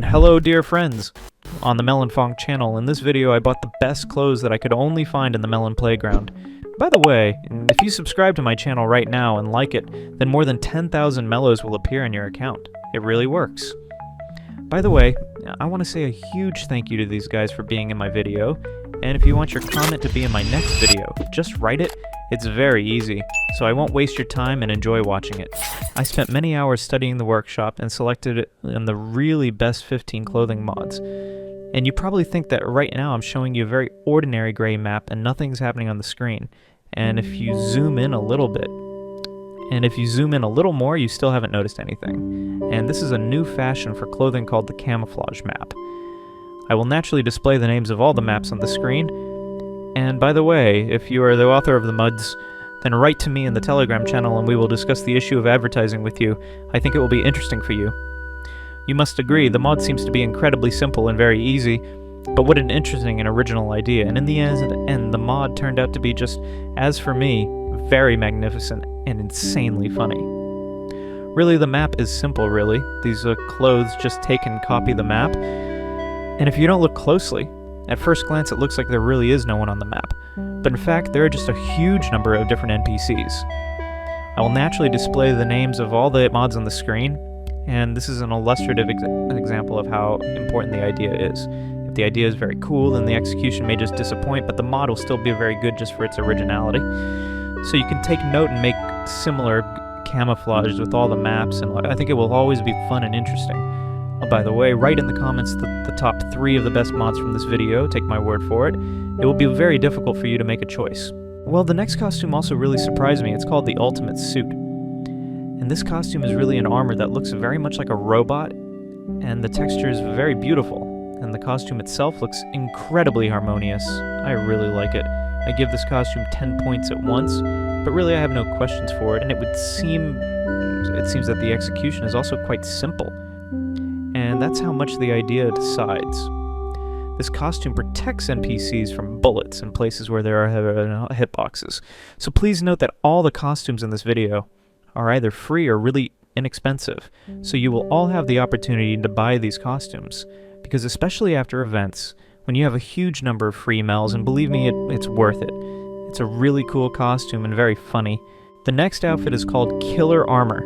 And hello dear friends! On the Melonfonk channel, in this video I bought the best clothes that I could only find in the Melon Playground. By the way, if you subscribe to my channel right now and like it, then more than 10,000 Melos will appear in your account. It really works. By the way, I want to say a huge thank you to these guys for being in my video, and if you want your comment to be in my next video, just write it. It's very easy, so I won't waste your time and enjoy watching it. I spent many hours studying the workshop and selected the really best 15 clothing mods. And you probably think that right now I'm showing you a very ordinary gray map and nothing's happening on the screen. And if you zoom in a little bit, and if you zoom in a little more, you still haven't noticed anything. And this is a new fashion for clothing called the Camouflage Map. I will naturally display the names of all the maps on the screen. And by the way, if you are the author of the mods, then write to me in the Telegram channel and we will discuss the issue of advertising with you. I think it will be interesting for you. You must agree, the mod seems to be incredibly simple and very easy, but what an interesting and original idea. And in the end, the mod turned out to be just, as for me, very magnificent and insanely funny. Really, the map is simple, really. These clothes just take and copy the map. And if you don't look closely, at first glance it looks like there really is no one on the map. But in fact, there are just a huge number of different NPCs. I will naturally display the names of all the mods on the screen, and this is an illustrative example of how important the idea is. If the idea is very cool, then the execution may just disappoint, but the mod will still be very good just for its originality. So you can take note and make similar camouflages with all the maps, and I think it will always be fun and interesting. Oh, by the way, write in the comments the top 3 of the best mods from this video, take my word for it. It will be very difficult for you to make a choice. Well, the next costume also really surprised me. It's called the Ultimate Suit. And this costume is really an armor that looks very much like a robot, and the texture is very beautiful. And the costume itself looks incredibly harmonious. I really like it. I give this costume 10 points at once, but really I have no questions for it, and it seems that the execution is also quite simple. And that's how much the idea decides. This costume protects NPCs from bullets in places where there are hitboxes. So please note that all the costumes in this video are either free or really inexpensive. So you will all have the opportunity to buy these costumes. Because especially after events, when you have a huge number of free mels, and believe me, it's worth it. It's a really cool costume and very funny. The next outfit is called Killer Armor.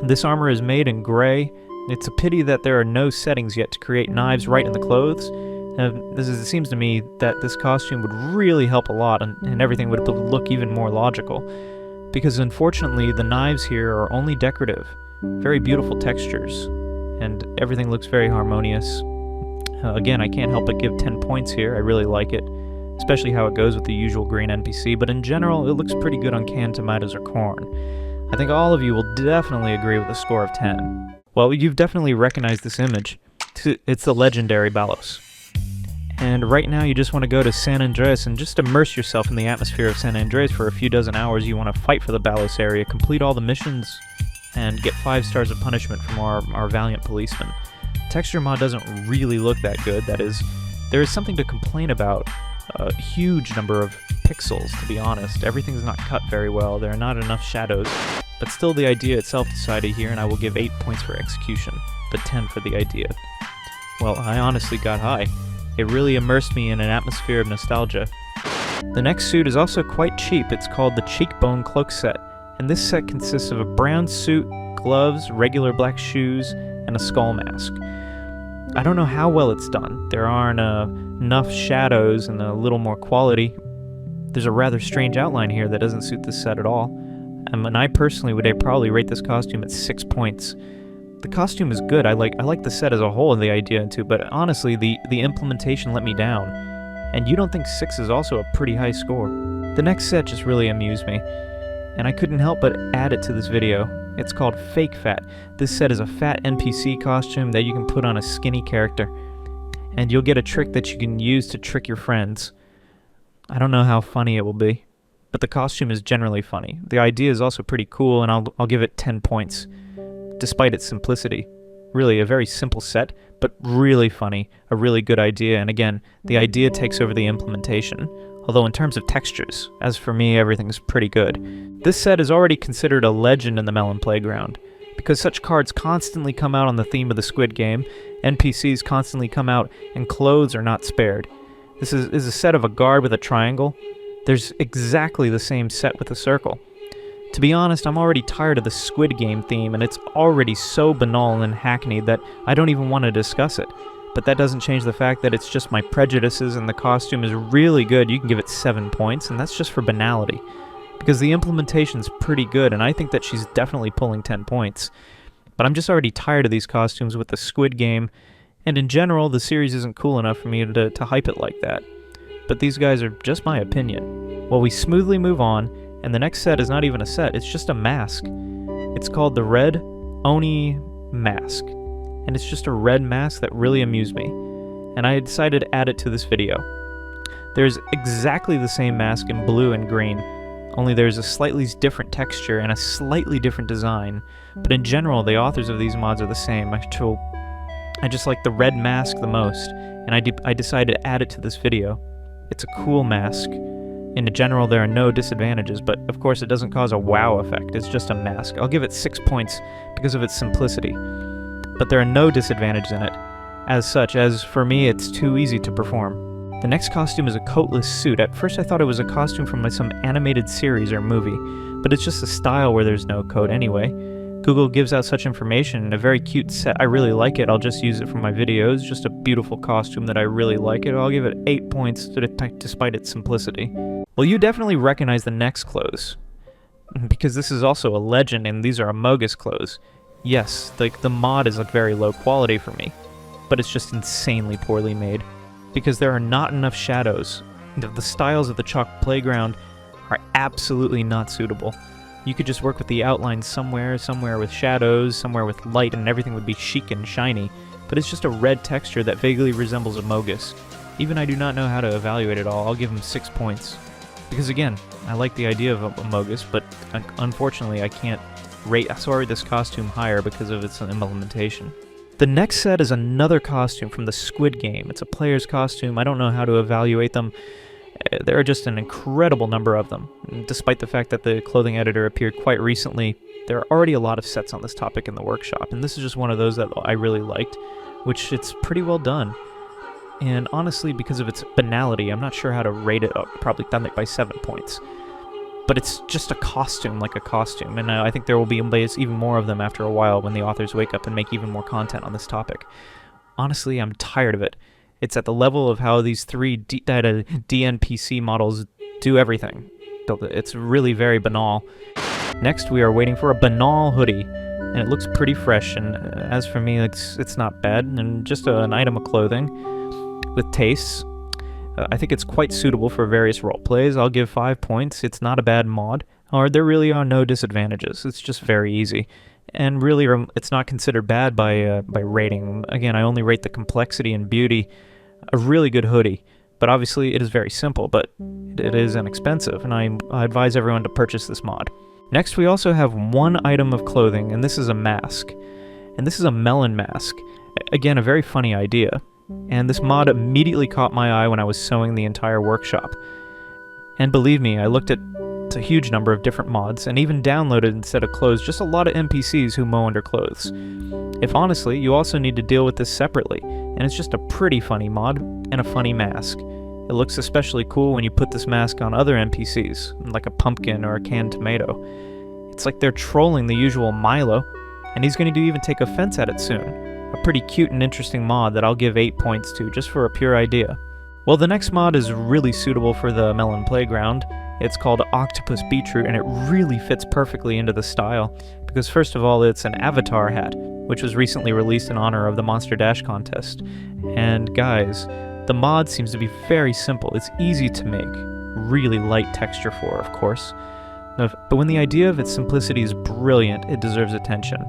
This armor is made in gray. It's a pity that there are no settings yet to create knives right in the clothes. It seems to me that this costume would really help a lot, and everything would look even more logical. Because unfortunately, the knives here are only decorative. Very beautiful textures, and everything looks very harmonious. Again, I can't help but give 10 points here. I really like it, especially how it goes with the usual green NPC, but in general, it looks pretty good on canned tomatoes or corn. I think all of you will definitely agree with a score of 10. Well, you've definitely recognized this image. It's the legendary Ballos. And right now you just want to go to San Andreas and just immerse yourself in the atmosphere of San Andreas for a few dozen hours. You want to fight for the Ballos area, complete all the missions, and get 5 stars of punishment from our valiant policemen. Texture mod doesn't really look that good. That is, there is something to complain about. A huge number of pixels, to be honest. Everything's not cut very well. There are not enough shadows. But still, the idea itself decided here, and I will give 8 points for execution, but 10 for the idea. Well, I honestly got high. It really immersed me in an atmosphere of nostalgia. The next suit is also quite cheap. It's called the Cheekbone Cloak set, and this set consists of a brown suit, gloves, regular black shoes, and a skull mask. I don't know how well it's done. There aren't enough shadows and a little more quality. There's a rather strange outline here that doesn't suit this set at all. And I personally would probably rate this costume at 6 points. The costume is good. I like the set as a whole and the idea too, but honestly, the implementation let me down. And you don't think 6 is also a pretty high score. The next set just really amused me, and I couldn't help but add it to this video. It's called Fake Fat. This set is a fat NPC costume that you can put on a skinny character, and you'll get a trick that you can use to trick your friends. I don't know how funny it will be, but the costume is generally funny. The idea is also pretty cool, and I'll give it 10 points, despite its simplicity. Really, a very simple set, but really funny, a really good idea, and again, the idea takes over the implementation. Although in terms of textures, as for me, everything's pretty good. This set is already considered a legend in the Melon Playground, because such cards constantly come out on the theme of the Squid Game, NPCs constantly come out, and clothes are not spared. This is a set of a guard with a triangle. There's exactly the same set with a circle. To be honest, I'm already tired of the Squid Game theme, and it's already so banal and hackneyed that I don't even want to discuss it. But that doesn't change the fact that it's just my prejudices, and the costume is really good. You can give it 7 points, and that's just for banality. Because the implementation's pretty good, and I think that she's definitely pulling 10 points. But I'm just already tired of these costumes with the Squid Game, and in general, the series isn't cool enough for me to hype it like that. But these guys are just my opinion. Well, we smoothly move on, and the next set is not even a set, it's just a mask. It's called the Red Oni Mask, and it's just a red mask that really amused me, and I decided to add it to this video. There's exactly the same mask in blue and green, only there's a slightly different texture and a slightly different design, but in general, the authors of these mods are the same. I just like the red mask the most, and I decided to add it to this video. It's a cool mask. In general, there are no disadvantages, but of course it doesn't cause a wow effect, it's just a mask. I'll give it 6 points because of its simplicity. But there are no disadvantages in it. As such, as for me, it's too easy to perform. The next costume is a Coatless Suit. At first I thought it was a costume from some animated series or movie, but it's just a style where there's no coat anyway. Google gives out such information in a very cute set. I really like it. I'll just use it for my videos. Just a beautiful costume that I really like it. I'll give it 8 points despite its simplicity. Well, you definitely recognize the next clothes, because this is also a legend and these are Amogus clothes. Yes, the mod is very low quality for me, but it's just insanely poorly made, because there are not enough shadows. The styles of the chalk playground are absolutely not suitable. You could just work with the outlines somewhere with shadows, somewhere with light, and everything would be chic and shiny, but it's just a red texture that vaguely resembles Amogus. Even I do not know how to evaluate it all. I'll give him 6 points. Because again, I like the idea of Amogus, but unfortunately I can't rate this costume higher because of its implementation. The next set is another costume from the Squid Game. It's a player's costume. I don't know how to evaluate them. There are just an incredible number of them. Despite the fact that the clothing editor appeared quite recently, there are already a lot of sets on this topic in the workshop, and this is just one of those that I really liked, which it's pretty well done. And honestly, because of its banality, I'm not sure how to rate it. I'll probably done it by 7 points. But it's just a costume like a costume, and I think there will be even more of them after a while when the authors wake up and make even more content on this topic. Honestly, I'm tired of it. It's at the level of how these 3 DNPC models do everything. It's really very banal. Next, we are waiting for a banal hoodie, and it looks pretty fresh, and as for me, it's not bad, and just an item of clothing with tastes. I think it's quite suitable for various role plays. I'll give 5 points. It's not a bad mod, or there really are no disadvantages. It's just very easy. And really, it's not considered bad by rating. Again, I only rate the complexity and beauty. A really good hoodie, but obviously it is very simple, but it is inexpensive, and I advise everyone to purchase this mod. Next, we also have one item of clothing, and this is a mask. And this is a melon mask. Again, a very funny idea. And this mod immediately caught my eye when I was sewing the entire workshop. And believe me, I looked at a huge number of different mods, and even downloaded instead of clothes just a lot of NPCs who mow under clothes. If honestly, you also need to deal with this separately, and it's just a pretty funny mod, and a funny mask. It looks especially cool when you put this mask on other NPCs, like a pumpkin or a canned tomato. It's like they're trolling the usual Milo, and he's going to even take offense at it soon. A pretty cute and interesting mod that I'll give 8 points to, just for a pure idea. Well, the next mod is really suitable for the Melon Playground. It's called Octopus Beetroot, and it really fits perfectly into the style, because first of all, it's an avatar hat, which was recently released in honor of the Monster Dash contest. And guys, the mod seems to be very simple. It's easy to make, really light texture for, of course. But when the idea of its simplicity is brilliant, it deserves attention,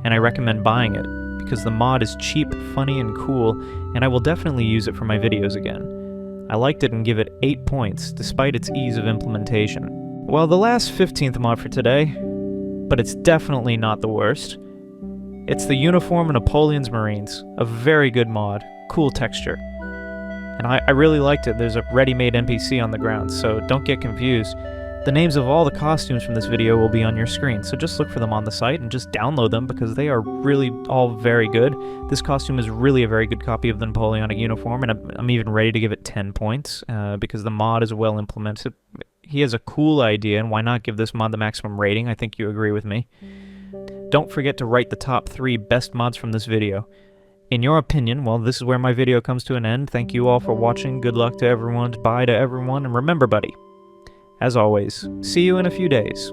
and I recommend buying it, because the mod is cheap, funny, and cool, and I will definitely use it for my videos again. I liked it and give it 8 points, despite its ease of implementation. Well, the last 15th mod for today, but it's definitely not the worst. It's the uniform of Napoleons Marines, a very good mod, cool texture. And I really liked it. There's a ready-made NPC on the ground, so don't get confused. The names of all the costumes from this video will be on your screen, so just look for them on the site and just download them because they are really all very good. This costume is really a very good copy of the Napoleonic uniform, and I'm even ready to give it 10 points because the mod is well implemented. He has a cool idea, and why not give this mod the maximum rating? I think you agree with me. Don't forget to write the top 3 best mods from this video. In your opinion, well, this is where my video comes to an end. Thank you all for watching. Good luck to everyone. Bye to everyone. And remember, buddy, as always, see you in a few days.